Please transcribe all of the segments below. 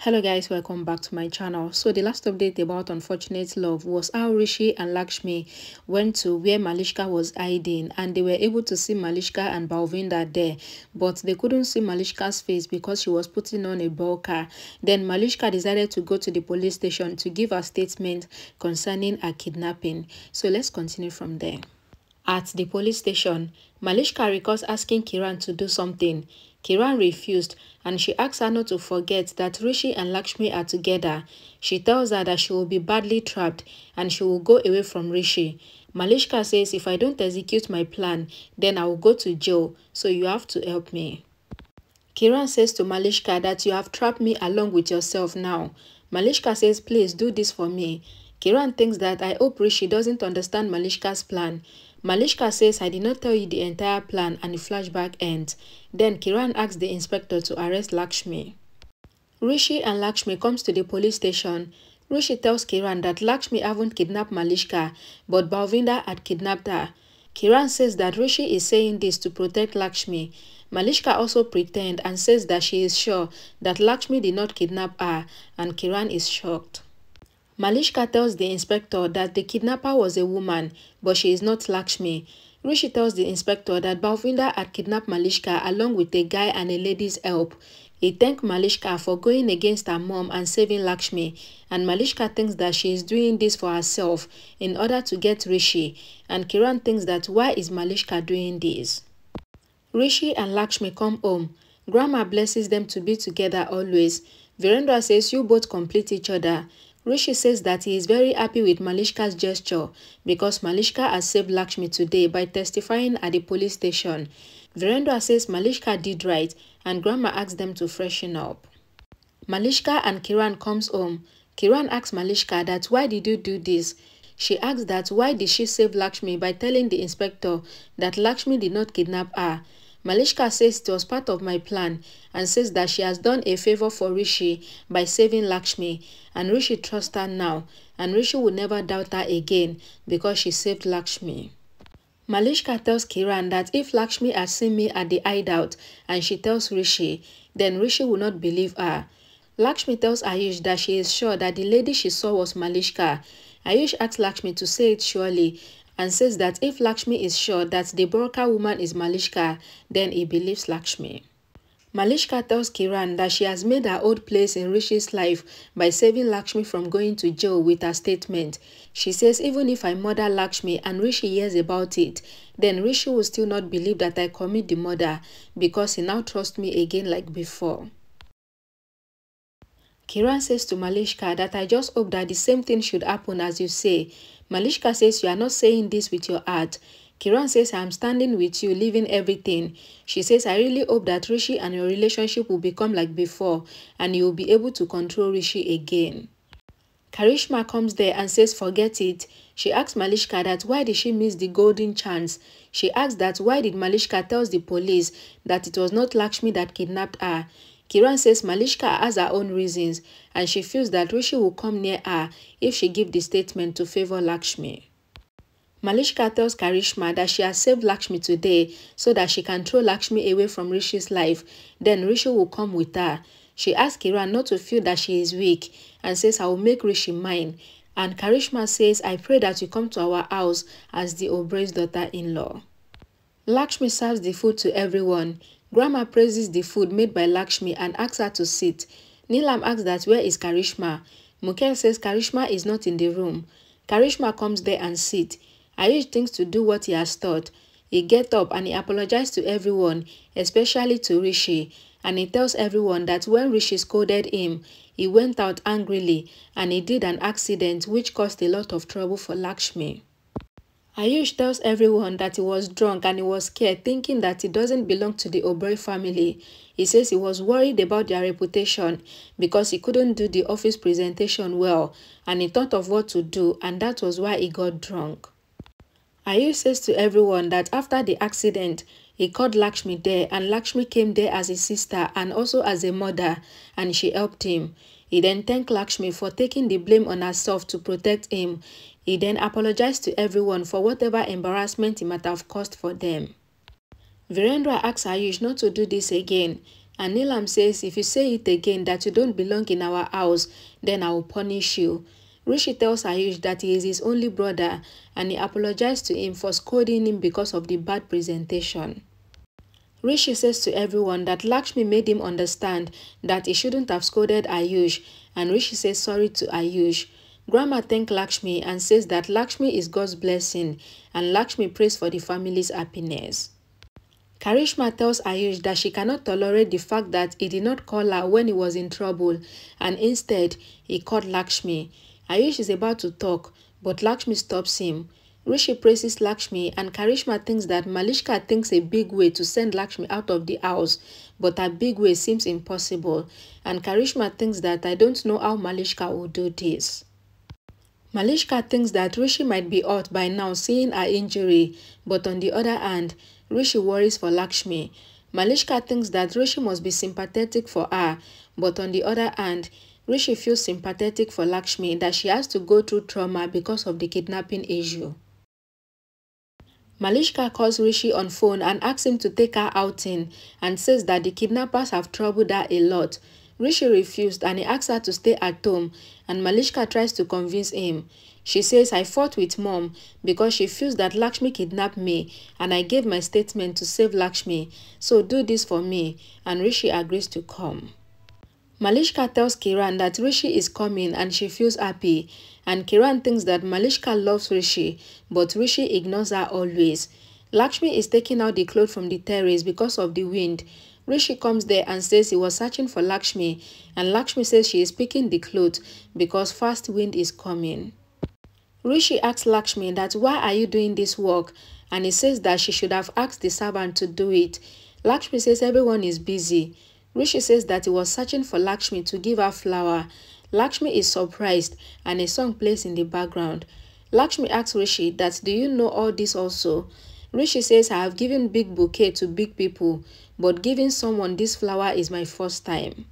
Hello guys, welcome back to my channel. So the last update about Unfortunate Love was how Rishi and Lakshmi went to where Malishka was hiding, and they were able to see Malishka and Balvinda there, but they couldn't see Malishka's face because she was putting on a burqa. Then Malishka decided to go to the police station to give a statement concerning her kidnapping. So let's continue from there. At the police station, Malishka recalls asking Kiran to do something. Kiran refused, and she asks her not to forget that Rishi and Lakshmi are together. She tells her that she will be badly trapped and she will go away from Rishi. Malishka says, if I don't execute my plan, then I will go to jail, so you have to help me. Kiran says to Malishka that you have trapped me along with yourself now. Malishka says, please do this for me. Kiran thinks that I hope Rishi doesn't understand Malishka's plan. Malishka says, I did not tell you the entire plan, and the flashback ends. Then Kiran asks the inspector to arrest Lakshmi. Rishi and Lakshmi comes to the police station. Rishi tells Kiran that Lakshmi haven't kidnapped Malishka, but Balvinda had kidnapped her. Kiran says that Rishi is saying this to protect Lakshmi. Malishka also pretends and says that she is sure that Lakshmi did not kidnap her, and Kiran is shocked. Malishka tells the inspector that the kidnapper was a woman, but she is not Lakshmi. Rishi tells the inspector that Balvinda had kidnapped Malishka along with a guy and a lady's help. He thanked Malishka for going against her mom and saving Lakshmi, and Malishka thinks that she is doing this for herself in order to get Rishi, and Kiran thinks that why is Malishka doing this? Rishi and Lakshmi come home. Grandma blesses them to be together always. Virendra says you both complete each other. Rishi says that he is very happy with Malishka's gesture because Malishka has saved Lakshmi today by testifying at the police station. Virendra says Malishka did right, and Grandma asks them to freshen up. Malishka and Kiran comes home. Kiran asks Malishka that why did you do this? She asks that why did she save Lakshmi by telling the inspector that Lakshmi did not kidnap her. Malishka says it was part of my plan and says that she has done a favor for Rishi by saving Lakshmi, and Rishi trusts her now, and Rishi will never doubt her again because she saved Lakshmi. Malishka tells Kiran that if Lakshmi had seen me at the hideout and she tells Rishi, then Rishi will not believe her. Lakshmi tells Ayush that she is sure that the lady she saw was Malishka. Ayush asks Lakshmi to say it surely and says that if Lakshmi is sure that the burqa woman is Malishka, then he believes Lakshmi. Malishka tells Kiran that she has made her old place in Rishi's life by saving Lakshmi from going to jail with her statement. She says even if I murder Lakshmi and Rishi hears about it, then Rishi will still not believe that I commit the murder because he now trusts me again like before. Kiran says to Malishka that I just hope that the same thing should happen as you say. Malishka says you are not saying this with your heart. Kiran says I am standing with you, leaving everything. She says I really hope that Rishi and your relationship will become like before and you will be able to control Rishi again. Karishma comes there and says forget it. She asks Malishka that why did she miss the golden chance. She asks that why did Malishka tell the police that it was not Lakshmi that kidnapped her. Kiran says Malishka has her own reasons and she feels that Rishi will come near her if she gives the statement to favor Lakshmi. Malishka tells Karishma that she has saved Lakshmi today so that she can throw Lakshmi away from Rishi's life. Then Rishi will come with her. She asks Kiran not to feel that she is weak and says I will make Rishi mine. And Karishma says I pray that you come to our house as the Obrey's daughter-in-law. Lakshmi serves the food to everyone. Grandma praises the food made by Lakshmi and asks her to sit. Neelam asks that where is Karishma? Mukel says Karishma is not in the room. Karishma comes there and sits. Ayush thinks to do what he has thought. He gets up and he apologizes to everyone, especially to Rishi, and he tells everyone that when Rishi scolded him, he went out angrily and he did an accident which caused a lot of trouble for Lakshmi. Ayush tells everyone that he was drunk and he was scared, thinking that he doesn't belong to the Obrey family. He says he was worried about their reputation because he couldn't do the office presentation well and he thought of what to do, and that was why he got drunk. Ayush says to everyone that after the accident, he called Lakshmi there and Lakshmi came there as a sister and also as a mother and she helped him. He then thanked Lakshmi for taking the blame on herself to protect him. He then apologized to everyone for whatever embarrassment he might have caused for them. Virendra asks Ayush not to do this again. And Neelam says, if you say it again that you don't belong in our house, then I will punish you. Rishi tells Ayush that he is his only brother and he apologized to him for scolding him because of the bad presentation. Rishi says to everyone that Lakshmi made him understand that he shouldn't have scolded Ayush, and Rishi says sorry to Ayush. Grandma thanks Lakshmi and says that Lakshmi is God's blessing and Lakshmi prays for the family's happiness. Karishma tells Ayush that she cannot tolerate the fact that he did not call her when he was in trouble and instead he called Lakshmi. Ayush is about to talk, but Lakshmi stops him. Rishi praises Lakshmi and Karishma thinks that Malishka thinks a big way to send Lakshmi out of the house, but a big way seems impossible, and Karishma thinks that I don't know how Malishka will do this. Malishka thinks that Rishi might be hurt by now seeing her injury, but on the other hand, Rishi worries for Lakshmi. Malishka thinks that Rishi must be sympathetic for her, but on the other hand, Rishi feels sympathetic for Lakshmi that she has to go through trauma because of the kidnapping issue. Malishka calls Rishi on phone and asks him to take her outing and says that the kidnappers have troubled her a lot. Rishi refused and he asks her to stay at home and Malishka tries to convince him. She says, I fought with mom because she feels that Lakshmi kidnapped me and I gave my statement to save Lakshmi, so do this for me, and Rishi agrees to come. Malishka tells Kiran that Rishi is coming and she feels happy, and Kiran thinks that Malishka loves Rishi, but Rishi ignores her always. Lakshmi is taking out the clothes from the terrace because of the wind. Rishi comes there and says he was searching for Lakshmi, and Lakshmi says she is picking the clothes because fast wind is coming. Rishi asks Lakshmi that why are you doing this work, and he says that she should have asked the servant to do it. Lakshmi says everyone is busy. Rishi says that he was searching for Lakshmi to give her flower. Lakshmi is surprised and a song plays in the background. Lakshmi asks Rishi that do you know all this also? Rishi says I have given big bouquet to big people, but giving someone this flower is my first time.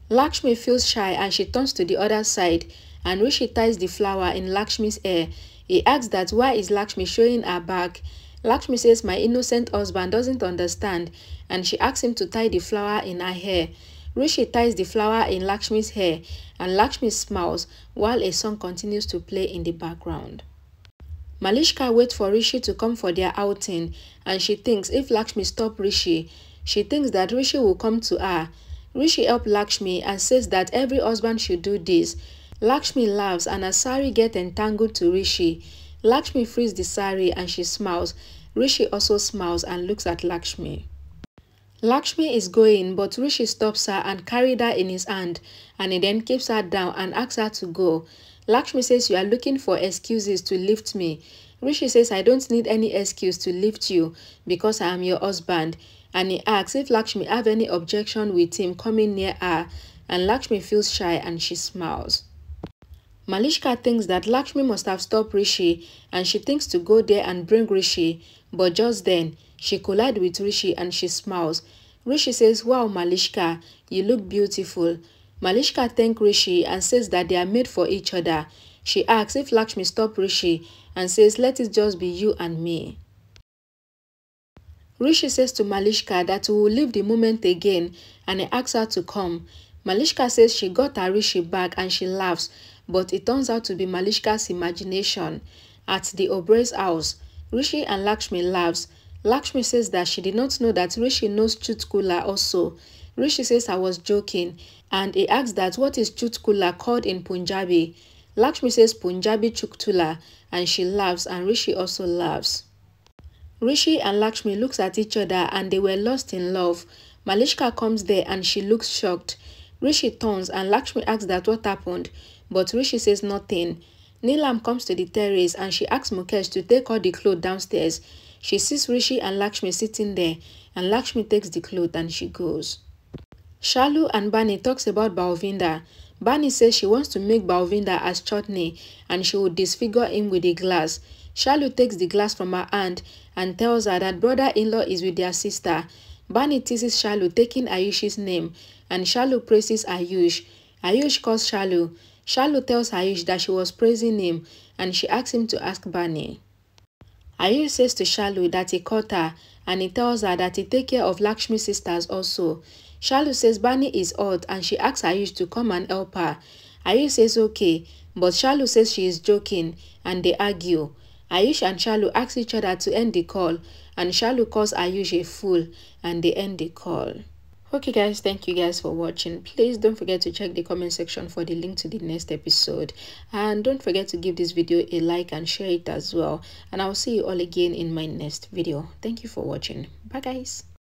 Lakshmi feels shy and she turns to the other side and Rishi ties the flower in Lakshmi's hair. He asks that why is Lakshmi showing her back. Lakshmi says my innocent husband doesn't understand and she asks him to tie the flower in her hair. Rishi ties the flower in Lakshmi's hair and Lakshmi smiles while a song continues to play in the background. Malishka waits for Rishi to come for their outing and she thinks if Lakshmi stops Rishi, she thinks that Rishi will come to her. Rishi helps Lakshmi and says that every husband should do this. Lakshmi laughs and her sari gets entangled to Rishi. Lakshmi frees the sari and she smiles. Rishi also smiles and looks at Lakshmi. Lakshmi is going, but Rishi stops her and carries her in his hand, and he then keeps her down and asks her to go. Lakshmi says you are looking for excuses to lift me. Rishi says I don't need any excuse to lift you because I am your husband, and he asks if Lakshmi have any objection with him coming near her, and Lakshmi feels shy and she smiles. Malishka thinks that Lakshmi must have stopped Rishi and she thinks to go there and bring Rishi, but just then she collides with Rishi and she smiles. Rishi says, wow Malishka, you look beautiful. Malishka thanks Rishi and says that they are made for each other. She asks if Lakshmi stopped Rishi and says let it just be you and me. Rishi says to Malishka that he will leave the moment again and he asks her to come. Malishka says she got her Rishi back and she laughs, but it turns out to be Malishka's imagination. At the Oberai's house, Rishi and Lakshmi laughs. Lakshmi says that she did not know that Rishi knows Chutkula also. Rishi says I was joking and he asks that what is Chutkula called in Punjabi. Lakshmi says Punjabi Chuktula and she laughs and Rishi also laughs. Rishi and Lakshmi looks at each other and they were lost in love. Malishka comes there and she looks shocked. Rishi turns and Lakshmi asks that what happened, but Rishi says nothing. Neelam comes to the terrace and she asks Mukesh to take all the clothes downstairs. She sees Rishi and Lakshmi sitting there and Lakshmi takes the clothes and she goes. Shalu and Bani talks about Balvinda. Bani says she wants to make Balvinda as chutney and she would disfigure him with a glass. Shalu takes the glass from her hand and tells her that brother-in-law is with their sister. Bani teases Shalu taking Ayush's name and Shalu praises Ayush. Ayush calls Shalu. Shalu tells Ayush that she was praising him and she asks him to ask Bani. Ayush says to Shalu that he caught her and he tells her that he takes care of Lakshmi's sisters also. Shalu says Bani is hot and she asks Ayush to come and help her. Ayush says okay, but Shalu says she is joking and they argue. Ayush and Shalu ask each other to end the call and Shalu calls Ayush a fool and they end the call. Okay guys, thank you guys for watching. Please don't forget to check the comment section for the link to the next episode. And don't forget to give this video a like and share it as well. And I'll see you all again in my next video. Thank you for watching. Bye guys.